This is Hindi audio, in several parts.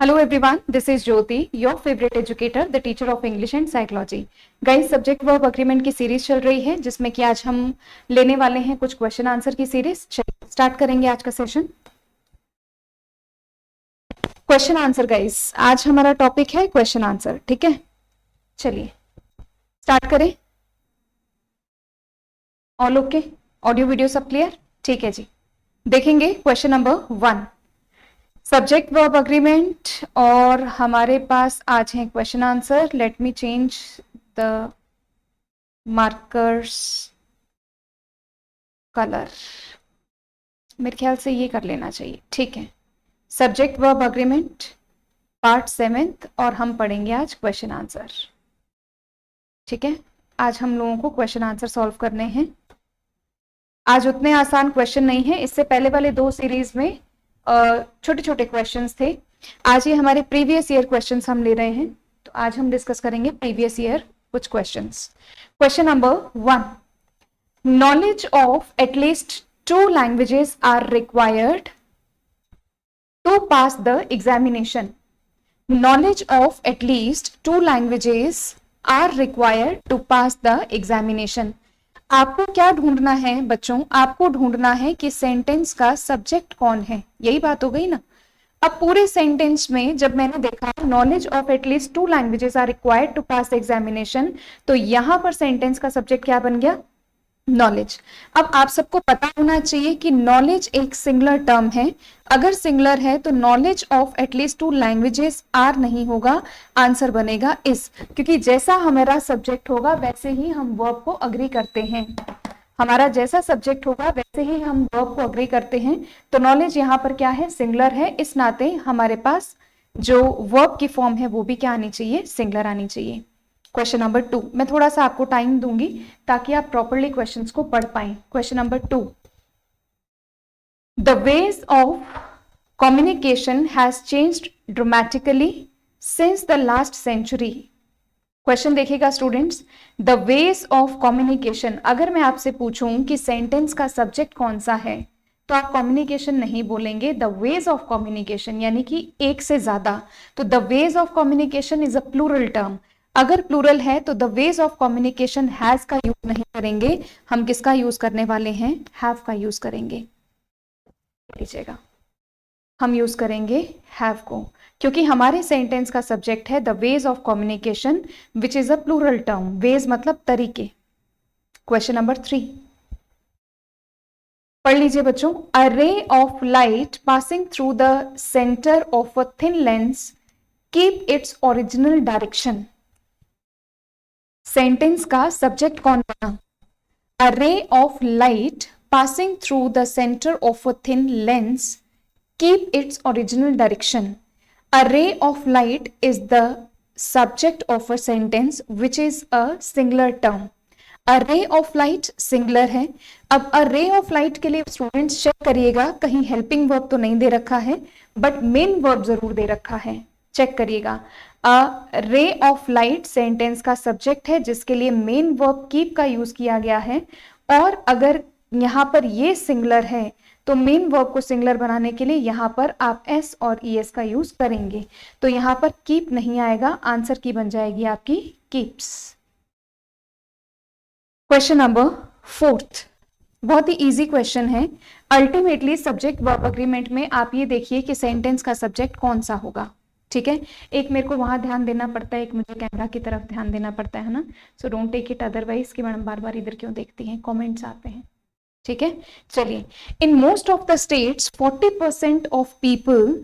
Hello everyone, this is Jyoti, your favorite educator, the teacher of English and Psychology. Guys, subject verb agreement की सीरीज चल रही है जिसमें कि आज हम लेने वाले हैं कुछ क्वेश्चन आंसर की सीरीज। चलिए स्टार्ट करेंगे आज का सेशन। क्वेश्चन आंसर गाइस, आज हमारा टॉपिक है क्वेश्चन आंसर, ठीक है। चलिए स्टार्ट करें। ऑल ओके, ऑडियो वीडियो सब क्लियर, ठीक है जी। देखेंगे question number 1, subject verb agreement, और हमारे पास आज है question answer. Let me change the markers colour, मेरे ख्याल से ये कर लेना चाहिए, ठीक है। सब्जेक्ट वर्ब अग्रीमेंट पार्ट 7 और हम पढ़ेंगे आज क्वेश्चन आंसर, ठीक है। आज हम लोगों को क्वेश्चन आंसर सॉल्व करने हैं। आज उतने आसान क्वेश्चन नहीं है, इससे पहले वाले 2 सीरीज में छोटे छोटे क्वेश्चंस थे। आज ये हमारे प्रीवियस ईयर क्वेश्चंस हम ले रहे हैं, तो आज हम डिस्कस करेंगे प्रीवियस ईयर कुछ questions. Question number 1, knowledge of at least 2 languages are required to pass the examination. Knowledge of at least 2 languages are required to pass the examination. आपको क्या ढूंढना है बच्चों? आपको ढूंढना है कि सेंटेंस का सब्जेक्ट कौन है, यही बात हो गई ना। अब पूरे सेंटेंस में जब मैंने देखा knowledge of at least 2 languages are required to pass examination, तो यहां पर सेंटेंस का सब्जेक्ट क्या बन गया? नॉलेज। अब आप सबको पता होना चाहिए कि नॉलेज एक सिंगुलर टर्म है। अगर सिंगुलर है तो knowledge of at least 2 languages are नहीं होगा, आंसर बनेगा इस, क्योंकि जैसा हमारा सब्जेक्ट होगा वैसे ही हम वर्ब को अग्री करते हैं। हमारा जैसा सब्जेक्ट होगा वैसे ही हम वर्ब को अग्री करते हैं। तो नॉलेज यहाँ पर क्या है? सिंगुलर है, इस नाते हमारे पास जो वर्ब की फॉर्म है वो भी क्या आनी चाहिए? सिंगुलर आनी चाहिए। क्वेश्चन नंबर 2, मैं थोड़ा सा आपको टाइम दूंगी ताकि आप प्रॉपरली क्वेश्चंस को पढ़ पाएं। Question number 2, the ways of communication has changed dramatically since the last century. Question देखिएगा students, the ways of communication. अगर मैं आपसे पूछूं कि सेंटेंस का सब्जेक्ट कौन सा है, तो आप कम्युनिकेशन नहीं बोलेंगे, द वेज ऑफ कम्युनिकेशन, यानी कि एक से ज्यादा। तो the ways of communication is a plural term. अगर प्लूरल है तो the ways of communication has का यूज नहीं करेंगे, हम किसका यूज करने वाले हैं? हैव का यूज करेंगे। लीजिएगा, हम यूज करेंगे हैव को, क्योंकि हमारे सेंटेंस का सब्जेक्ट है the ways of communication which is a plural term. Ways मतलब तरीके। क्वेश्चन नंबर 3, पढ़ लीजिए बच्चों। A ray of light passing through the centre of a thin lens keep its original direction. Sentence का सब्जेक्ट कौन बना? A ray of light passing through the centre of a thin lens keep its original direction. A ray of light is the subject of a sentence which is a singular term. A ray of light singular है। अब अ रे ऑफ लाइट के लिए स्टूडेंट्स चेक करिएगा, कहीं हेल्पिंग वर्ब तो नहीं दे रखा है, बट मेन वर्ब जरूर दे रखा है, चेक करिएगा। अ रे ऑफ लाइट सेंटेंस का सब्जेक्ट है जिसके लिए मेन वर्ब कीप का यूज किया गया है, और अगर यहां पर ये सिंगुलर है तो मेन वर्ब को सिंगुलर बनाने के लिए यहां पर आप एस और ईएस का यूज करेंगे। तो यहां पर कीप नहीं आएगा, आंसर की बन जाएगी आपकी कीप्स। क्वेश्चन नंबर 4, बहुत ही इजी क्वेश्चन है। अल्टीमेटली सब्जेक्ट वर्ब अग्रीमेंट में आप ये देखिए कि सेंटेंस का सब्जेक्ट कौन सा होगा, ठीक है। एक मेरे को वहां ध्यान देना पड़ता है, एक मुझे कैमरा की तरफ ध्यान देना पड़ता है ना। So don't take it otherwise कि मैडम बार बार इधर क्यों देखती हैं, कमेंट्स आते हैं, ठीक है। चलिए, इन most of the states 40% of people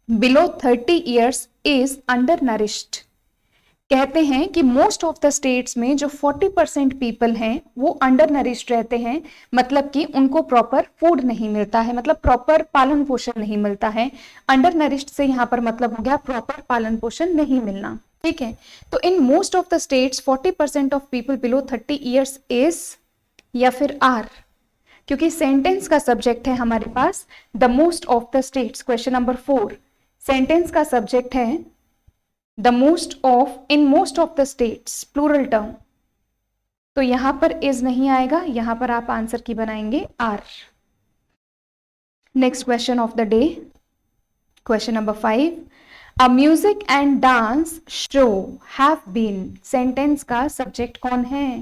below 30 years is under nourished. कहते हैं कि मोस्ट ऑफ द स्टेट्स में जो 40% पीपल हैं वो अंडर नरिश्ड रहते हैं, मतलब कि उनको प्रॉपर फूड नहीं मिलता है, मतलब प्रॉपर पालन पोषण नहीं मिलता है। अंडर नरिश्ड से यहाँ पर मतलब हो गया प्रॉपर पालन पोषण नहीं मिलना, ठीक है। तो in most of the states 40% of people below 30 years is या फिर आर, क्योंकि सेंटेंस का सब्जेक्ट है हमारे पास the most of the states. Question number 4, sentence का सब्जेक्ट है the most of, in most of the states, plural term, तो यहां पर इज नहीं आएगा, यहां पर आप आंसर की बनाएंगे are. Next question of the day, question number 5, a music and dance show have been, sentence का सब्जेक्ट कौन है?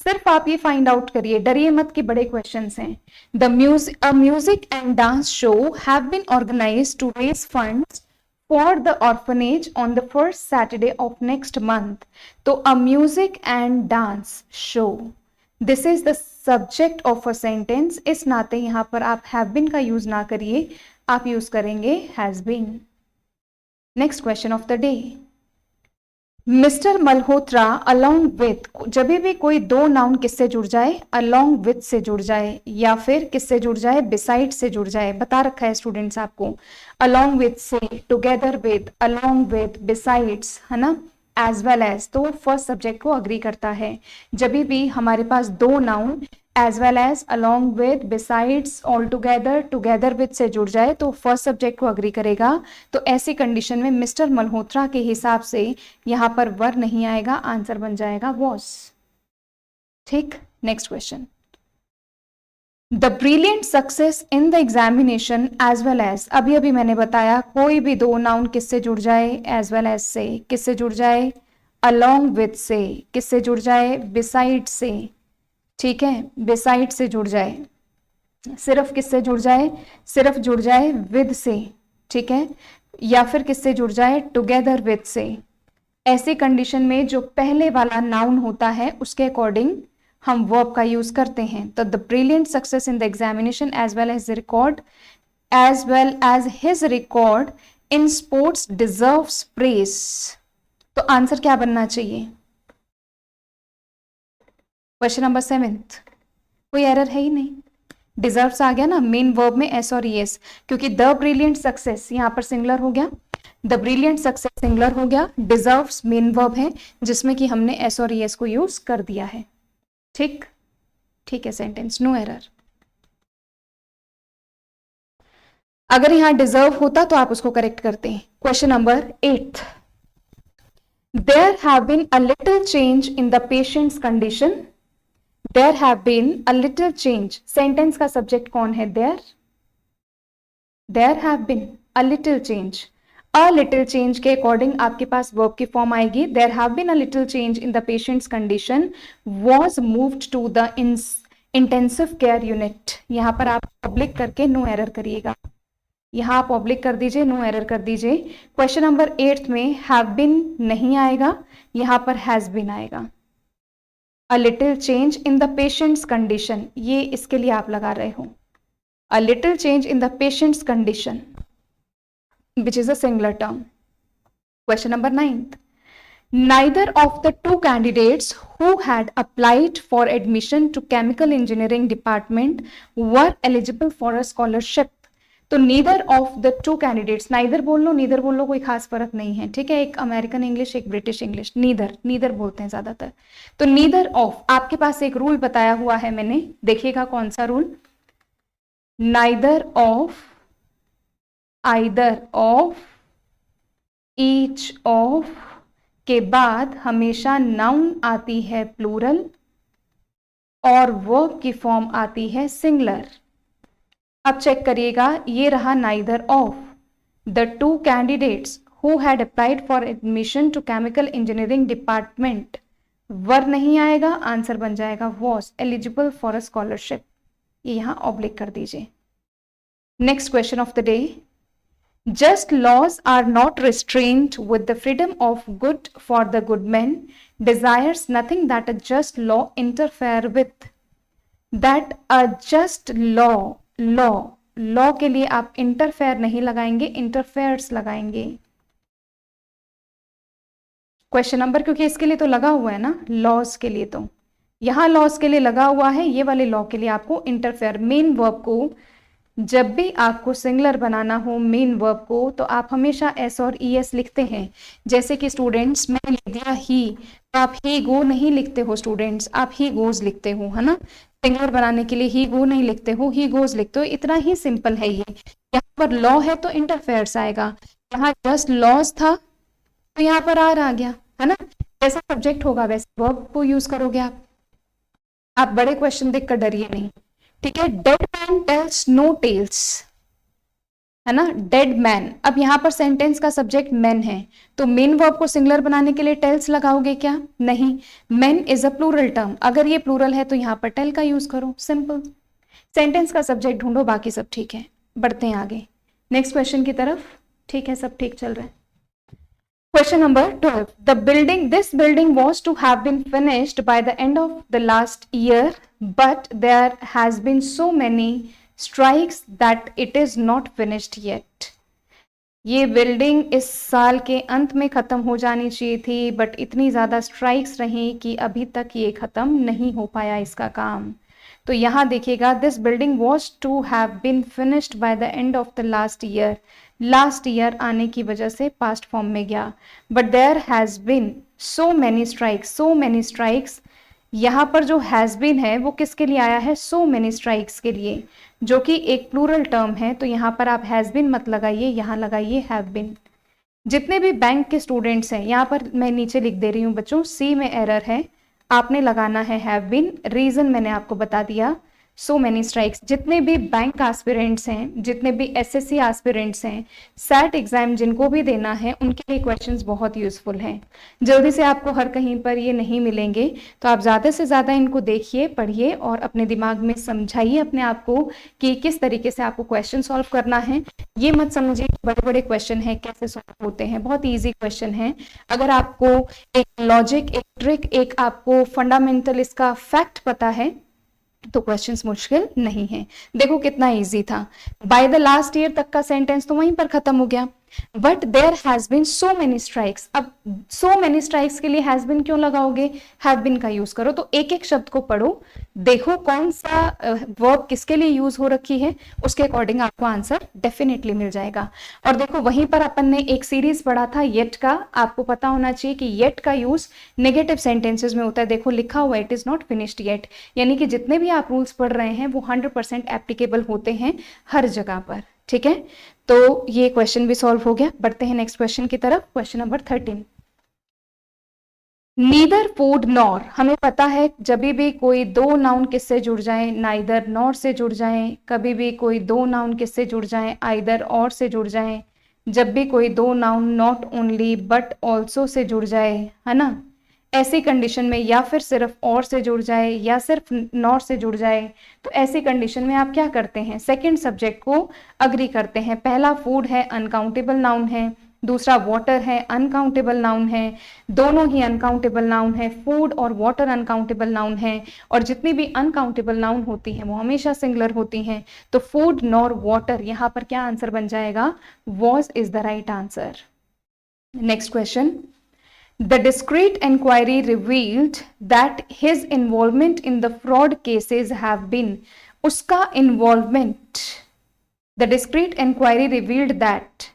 सिर्फ आप ये फाइंड आउट करिए, डरिए मत कि बड़े क्वेश्चंस हैं। A music and dance show have been organised to raise funds for the orphanage on the first Saturday of next month. तो a music and dance show, this is the subject of a sentence. इस नाते यहां पर आप हैव बीन का यूज ना करिए, आप यूज करेंगे has been. Next question of the day, mister Malhotra along with, जब भी कोई दो नाउन किससे जुड़ जाए, अलोंग विथ से जुड़ जाए या फिर किससे जुड़ जाए, बिसाइड से जुड़ जाए, बता रखा है स्टूडेंट्स आपको, अलोंग विथ से, together with, along with, besides, है ना, एज वेल एज, तो फर्स्ट सब्जेक्ट को अग्री करता है। जब भी हमारे पास दो noun as well as, along with, besides, all together, together with से जुड़ जाए तो फर्स्ट सब्जेक्ट को अग्री करेगा। तो ऐसी कंडीशन में मिस्टर मल्होत्रा के हिसाब से यहां पर वर नहीं आएगा, आंसर बन जाएगा वॉज। ठीक, next question, the brilliant success in the examination as well as, अभी अभी मैंने बताया कोई भी दो नाउन किससे जुड़ जाए, एज वेल एज से, किससे जुड़ जाए, अलोंग विथ से, किससे जुड़ जाए, बिसाइड से, ठीक है, बिसाइड से जुड़ जाए, सिर्फ किससे जुड़ जाए, सिर्फ जुड़ जाए विद से, ठीक है, या फिर किससे जुड़ जाए, टुगेदर विद से। ऐसे कंडीशन में जो पहले वाला नाउन होता है उसके अकॉर्डिंग हम वर्ब का यूज करते हैं। तो the brilliant success in the examination as well as his record in sports deserves praise. तो आंसर क्या बनना चाहिए? क्वेश्चन नंबर 7, कोई एरर है ही नहीं, डिजर्व्स आ गया ना, मेन वर्ब में एस और ईएस, क्योंकि द ब्रिलियंट सक्सेस यहां पर सिंगुलर हो गया, द ब्रिलियंट सक्सेस सिंगुलर हो गया, डिजर्व्स मेन वर्ब है जिसमें कि हमने एस और ईएस को यूज कर दिया है। ठीक, ठीक है, सेंटेंस नो एरर। अगर यहां डिजर्व होता तो आप उसको करेक्ट करते हैं। Question number 8, there have been a little change in the patient's condition, there have been a little change, sentence का सब्जेक्ट कौन है, there, there have been a little change, a little change के अकॉर्डिंग आपके पास वर्ब की फॉर्म आएगी, there have been a little change in the patient's condition was moved to the intensive care unit. यहां पर आप पब्लिक करके नो एरर करिएगा, यहां आप पब्लिक कर दीजिए, नो एरर कर दीजिए। क्वेश्चन नंबर 8 में हैव बीन नहीं आएगा, यहां पर हैज बीन आएगा। अ little change in the patient's condition, ये इसके लिए आप लगा रहे हो, अ little change in the patient's condition which is a singular term. Question number 9, neither of the two candidates who had applied for admission to chemical engineering department were eligible for a scholarship. तो neither of the two candidates, neither बोल लो नीदर बोल लो, कोई खास फर्क नहीं है, ठीक है, एक अमेरिकन इंग्लिश एक ब्रिटिश इंग्लिश, नीदर नीदर बोलते हैं ज्यादातर। तो नीदर ऑफ, आपके पास एक रूल बताया हुआ है मैंने, देखिएगा कौन सा rule, neither of, either of, each of के बाद हमेशा नाउन आती है प्लूरल और वर्ब की फॉर्म आती है सिंगुलर। अब चेक करिएगा, ये रहा neither of, the two candidates who had applied for admission to chemical engineering department, were नहीं आएगा, आंसर बन जाएगा was eligible for a scholarship, ये यहां ऑब्लिक कर दीजिए। Next question of the day, just laws are not restrained with the freedom of good, for the good man desires nothing that a just law interfere with, that a just law के लिए आप interfere नहीं लगाएंगे, interferes लगाएंगे। क्वेश्चन नंबर, क्योंकि इसके लिए तो लगा हुआ है ना, लॉज के लिए, तो यहां लॉज के लिए लगा हुआ है, ये वाले लॉ के लिए आपको इंटरफेयर, मेन वर्ब को जब भी आपको सिंगुलर बनाना हो मेन वर्ब को, तो आप हमेशा एस और ई एस लिखते हैं। जैसे कि स्टूडेंट्स मैंने लिख दिया ही, तो आप ही गो नहीं लिखते हो स्टूडेंट्स, आप ही गोज लिखते हो, है ना, सिंगुलर बनाने के लिए ही गो नहीं लिखते हो, ही गोज लिखते हो, इतना ही सिंपल है ये। यहाँ पर लॉ है तो इंटरफेयर्स आएगा, यहाँ जस्ट लॉज था तो यहाँ पर आर आ गया, है ना, जैसा सब्जेक्ट होगा वैसे वर्ब को यूज करोगे आप बड़े क्वेश्चन देखकर डरिए नहीं, ठीक है। Dead man tells no tales, है ना, डेड मैन। अब यहाँ पर सेंटेंस का सब्जेक्ट मैन है, तो मेन वर्ब को सिंगुलर बनाने के लिए टेल्स लगाओगे क्या? नहीं, man is a plural term, अगर ये प्लूरल है तो यहाँ पर टेल का यूज करो, सिंपल। सेंटेंस का सब्जेक्ट ढूंढो, बाकी सब ठीक है। बढ़ते हैं आगे नेक्स्ट क्वेश्चन की तरफ। ठीक है, सब ठीक चल रहा है। Question number 12. This building was to have been finished by the end of the last year, but there has been so many strikes that it is not finished yet. ये बिल्डिंग इस साल के अंत में खत्म हो जानी चाहिए थी, बट इतनी ज्यादा स्ट्राइक्स रही कि अभी तक ये खत्म नहीं हो पाया इसका काम। तो यहाँ देखिएगा, this building was to have been finished by the end of the last year. Last year आने की वजह से पास्ट फॉर्म में गया, but there has been so many strikes. So many strikes, यहाँ पर जो हैज बीन है वो किसके लिए आया है? सो मैनी स्ट्राइक्स के लिए, जो कि एक प्लूरल टर्म है। तो यहाँ पर आप हैज बीन मत लगाइए, यहाँ लगाइए हैव बीन। जितने भी बैंक के स्टूडेंट्स हैं, यहाँ पर मैं नीचे लिख दे रही हूँ बच्चों, सी में एरर है, आपने लगाना है हैव बीन। रीजन मैंने आपको बता दिया, सो मैनी स्ट्राइक्स। जितने भी बैंक एस्पिरेंट्स हैं, जितने भी एसएससी एस्पिरेंट्स हैं, सैट एग्जाम जिनको भी देना है, उनके लिए क्वेश्चंस बहुत यूजफुल हैं। जल्दी से आपको हर कहीं पर ये नहीं मिलेंगे, तो आप ज़्यादा से ज़्यादा इनको देखिए, पढ़िए और अपने दिमाग में समझाइए अपने आप को कि किस तरीके से आपको क्वेश्चन सॉल्व करना है। ये मत समझिए बड़े बड़े क्वेश्चन है कैसे सॉल्व होते हैं, बहुत ईजी क्वेश्चन है। अगर आपको एक लॉजिक, एक ट्रिक, एक आपको फंडामेंटल इसका फैक्ट पता है तो क्वेश्चंस मुश्किल नहीं है। देखो कितना इजी था, बाय द लास्ट ईयर तक का सेंटेंस तो वहीं पर खत्म हो गया, but there has been so many strikes. अब सो मेनी स्ट्राइक्स के लिए हैज बीन क्यों लगाओगे? हैव बीन का यूज करो। तो एक एक शब्द को पढ़ो, देखो कौन सा वर्ब किसके लिए यूज हो रखी है, उसके अकॉर्डिंग आपको आंसर डेफिनेटली मिल जाएगा। और देखो वहीं पर अपन ने एक सीरीज पढ़ा था येट का, आपको पता होना चाहिए कि येट का यूज नेगेटिव सेंटेंसेस में होता है। देखो लिखा हुआ it is not finished yet, यानी कि जितने भी आप रूल्स पढ़ रहे हैं वो 100% एप्लीकेबल होते हैं हर जगह पर। ठीक है, तो ये क्वेश्चन भी सॉल्व हो गया। बढ़ते हैं नेक्स्ट क्वेश्चन की तरफ। Question number 13, neither food nor. हमें पता है जब भी कोई दो नाउन किससे जुड़ जाए, नाइदर नॉर से जुड़ जाए। कभी भी कोई दो नाउन किससे जुड़ जाए, आइदर और से जुड़ जाए। जब भी कोई दो noun not only but also say जुड़ जाए, है ना, ऐसी कंडीशन में, या फिर सिर्फ और से जुड़ जाए या सिर्फ नॉर से जुड़ जाए, तो ऐसी कंडीशन में आप क्या करते हैं? सेकंड सब्जेक्ट को अग्री करते हैं। पहला फूड है, अनकाउंटेबल नाउन है, दूसरा वाटर है, अनकाउंटेबल नाउन है। दोनों ही अनकाउंटेबल नाउन है, फूड और वाटर अनकाउंटेबल नाउन है, और जितनी भी अनकाउंटेबल नाउन होती हैं वो हमेशा सिंगुलर होती हैं। तो फूड नॉर वाटर, यहाँ पर क्या आंसर बन जाएगा? Was is the right answer. Next question, The discreet inquiry revealed that his involvement in the fraud cases have been, उसका involvement, the discreet inquiry revealed that,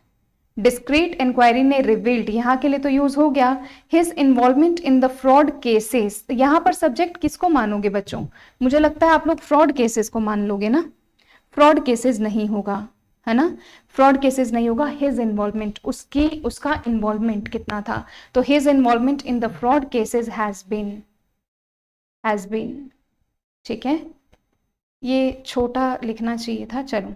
discreet inquiry ने revealed यहाँ के लिए तो यूज हो गया his involvement in the fraud cases। यहाँ पर सब्जेक्ट किसको मानोगे बच्चों? मुझे लगता है आप लोग fraud cases को मान लोगे ना, fraud cases नहीं होगा, है ना, फ्रॉड केसेस नहीं होगा। हिज इन्वॉल्वमेंट, उसका इन्वॉल्वमेंट कितना था, तो his involvement in the fraud cases has been. ठीक है, ये छोटा लिखना चाहिए था। चलो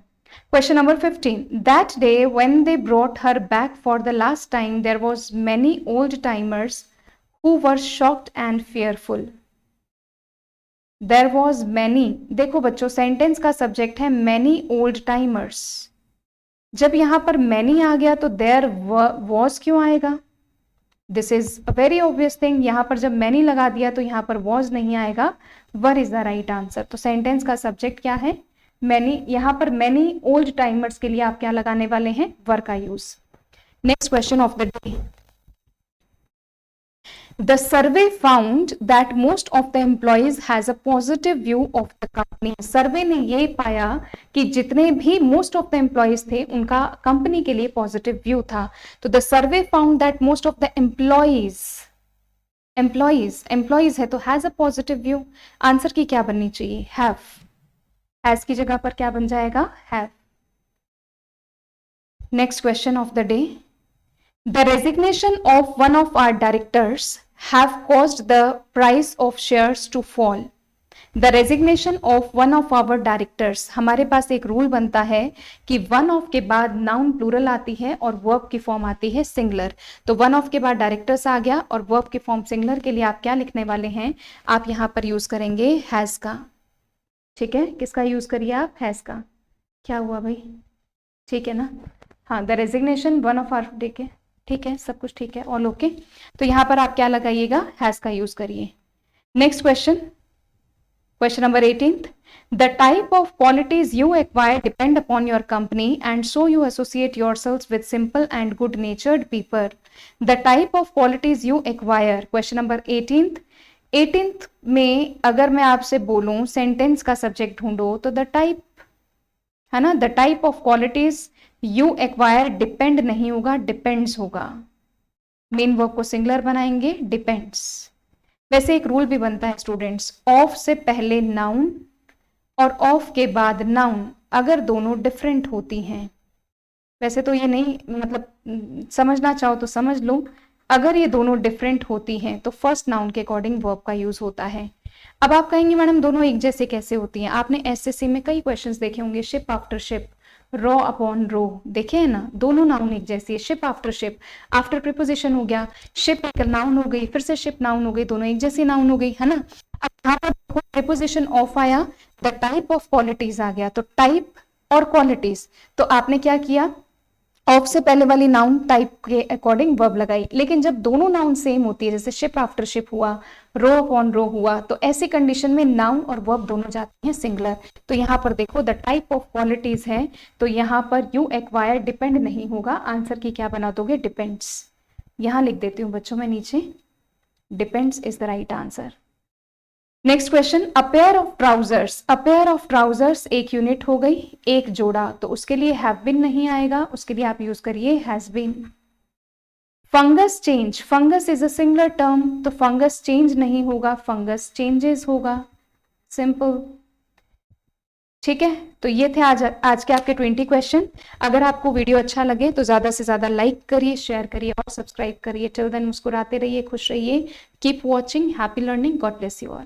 question number 15, that day when they brought her back for the last time there was many old timers who were shocked and fearful. There was many, देखो बच्चों सेंटेंस का सब्जेक्ट है मैनी ओल्ड टाइमर्स। जब यहां पर मैनी आ गया तो देयर वॉज क्यों आएगा? This is a very obvious thing. यहां पर जब मैनी लगा दिया तो यहां पर वॉज नहीं आएगा, वर इज द राइट आंसर। तो सेंटेंस का सब्जेक्ट क्या है? मैनी। यहां पर मैनी ओल्ड टाइमर्स के लिए आप क्या लगाने वाले हैं? वर का use. Next question of the day, The survey found that most of the employees has a positive view of the company. सर्वे ने ये पाया कि जितने भी most of the employees थे उनका कंपनी के लिए पॉजिटिव व्यू था। तो the survey found that most of the employees है तो has a positive view। Answer की क्या बननी चाहिए? have। has की जगह पर क्या बन जाएगा? have। Next question of the day, The resignation of one of our directors have caused the price of shares to fall. The resignation of one of our directors, हमारे पास एक रूल बनता है कि वन ऑफ के बाद नाउन प्लूरल आती है और वर्ब की फॉर्म आती है सिंगुलर। तो वन ऑफ के बाद डायरेक्टर्स आ गया और वर्ब की फॉर्म सिंगुलर के लिए आप क्या लिखने वाले हैं, आप यहां पर यूज करेंगे हैज का। ठीक है, किसका यूज करिए आप, हैज का। क्या हुआ भाई, ठीक है ना? हाँ, the resignation one of our, ठीक है, ठीक है, सब कुछ ठीक है, ऑल ओके। तो यहां पर आप क्या लगाइएगा, हैज का यूज करिए। Next question, question number 18th, the type of qualities you acquire depend upon your company and so you associate yourselves with simple and good natured people. The type of qualities you acquire, question number 18th में अगर मैं आपसे बोलूं सेंटेंस का सब्जेक्ट ढूंढो तो द टाइप है ना, the type of qualities you acquire depend नहीं होगा, डिपेंड्स होगा। मेन वर्ब को सिंगुलर बनाएंगे, डिपेंड्स। वैसे एक रूल भी बनता है स्टूडेंट्स, ऑफ से पहले नाउन और ऑफ के बाद नाउन अगर दोनों डिफरेंट होती हैं, वैसे तो ये नहीं, मतलब समझना चाहो तो समझ लो, अगर ये दोनों डिफरेंट होती हैं तो फर्स्ट नाउन के अकॉर्डिंग वर्ब का यूज होता है। अब आप कहेंगे मैडम दोनों एक जैसे कैसे होती हैं? आपने एसएससी में कई क्वेश्चंस देखे होंगे, ship after ship, rho upon rho, देखे है ना, दोनों नाउन एक जैसी है। Ship after ship, after preposition हो गया, शिप एक नाउन हो गई, फिर से शिप नाउन हो गई, दोनों एक जैसी नाउन हो गई, है ना। अब यहाँ पर देखो प्रीपोजिशन ऑफ आया, द टाइप ऑफ क्वालिटीज आ गया, तो टाइप और क्वालिटीज, तो आपने क्या किया, ऑफ से पहले वाली नाउन टाइप के अकॉर्डिंग वर्ब लगाई। लेकिन जब दोनों नाउन सेम होती है, जैसे शिप आफ्टर शिप हुआ, रो अपॉन रो हुआ, तो ऐसी कंडीशन में नाउन और वर्ब दोनों जाती हैं सिंगुलर। तो यहाँ पर देखो द टाइप ऑफ क्वालिटीज है, तो यहाँ पर यू एक्वायर डिपेंड नहीं होगा, आंसर की क्या बना दोगे, डिपेंड्स। यहां लिख देती हूँ बच्चों मैं नीचे, depends is the right answer. Next question, a pair of trousers, a pair of trousers एक यूनिट हो गई, एक जोड़ा, तो उसके लिए हैव बीन नहीं आएगा, उसके लिए आप यूज करिए has been. Fungus change, fungus is a singular term, तो फंगस चेंज नहीं होगा, फंगस चेंजेस होगा, सिंपल। ठीक है, तो ये थे आज के आपके 20 क्वेश्चन। अगर आपको वीडियो अच्छा लगे तो ज्यादा से ज्यादा लाइक करिए, शेयर करिए और सब्सक्राइब करिए। टिल देन मुस्कुराते रहिए, खुश रहिए, keep watching, happy learning, God bless you all.